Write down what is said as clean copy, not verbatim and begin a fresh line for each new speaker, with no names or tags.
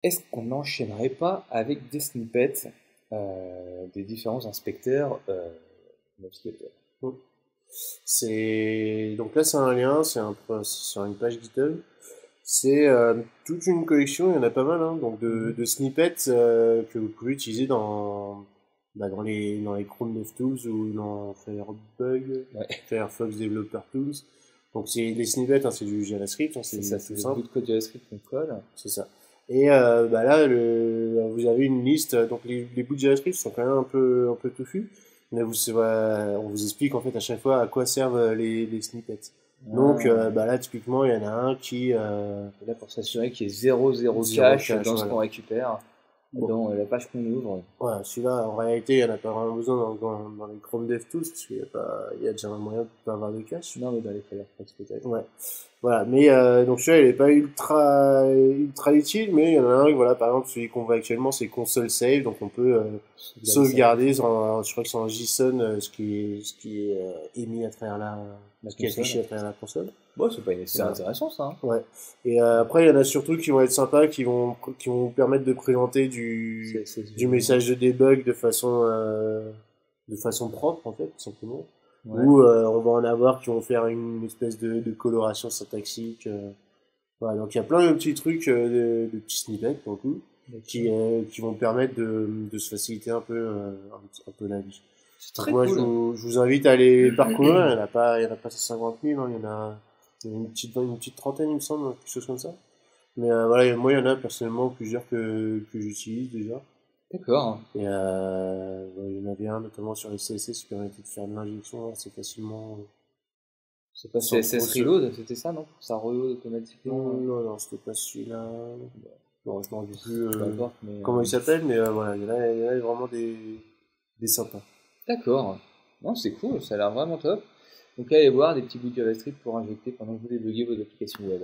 Est-ce qu'on n'enchaînerait pas avec des snippets des différents inspecteurs navigateurs?
Mm. Donc là, c'est un lien, c'est sur une page GitHub. C'est toute une collection, il y en a pas mal, hein, donc de snippets que vous pouvez utiliser dans les Chrome DevTools ou dans Firebug,
Ouais,
Firefox Developer Tools. Donc c'est des snippets, hein, c'est du JavaScript, hein, c'est
c'est ça,
tout
c'est des bouts
simple,
de code JavaScript qu'on colle.
c'est ça. Et là, vous avez une liste, donc les bouts de JavaScript sont quand même un peu touffus, mais on vous explique en fait à chaque fois à quoi servent les snippets. Donc
Ah,
là, typiquement, il y en a un qui...
et là, pour s'assurer qu'il y ait zéro
zéro
cache
cache,
dans ce
voilà.
qu'on récupère,
Bon,
dans la page qu'on ouvre.
voilà, celui-là, en réalité, il n'y en a pas vraiment besoin dans les Chrome DevTools, parce qu'il y a déjà un moyen de pas avoir de cache.
Non, mais dans les Firefox peut-être.
Ouais. Voilà, mais donc celui-là, il est pas ultra utile, mais il y en a un, voilà, par exemple, celui qu'on voit actuellement, c'est console save, donc on peut sauvegarder, je crois que c'est en JSON, ce qui est émis à travers ce qui est
console.
affiché à travers la console.
Bon, c'est
Voilà.
intéressant ça. Hein.
Ouais. Et après, il y en a surtout qui vont être sympas, qui vont vous permettre de présenter du message de debug de façon propre, en fait, tout simplement.
Ouais.
Ou on va en avoir qui vont faire une espèce de coloration syntaxique. Voilà, donc il y a plein de petits trucs, de petits snippets, pour le coup, qui vont permettre de se faciliter un peu la vie.
C'est
Donc
très
moi,
cool.
je vous invite à aller parcourir. Il y en a pas 50 000, hein, il y en a une petite trentaine, il me semble, quelque chose comme ça. Mais voilà, moi, il y en a personnellement plusieurs que j'utilise déjà.
D'accord.
Et il y en avait un notamment sur les CSS qui permettait de faire de l'injection assez facilement,
C'est pas
sans trop
CSS Reload, c'était ça, non? Ça reload automatiquement.
Non, non, c'était pas celui-là. Bon, je m'en rappelle plus
Peu importe, mais.
comment il s'appelle, mais voilà, il y en a vraiment des sympas.
D'accord. Non, c'est cool, ça a l'air vraiment top. Donc allez voir des petits bouts de JavaScript pour injecter pendant que vous débuguez vos applications web.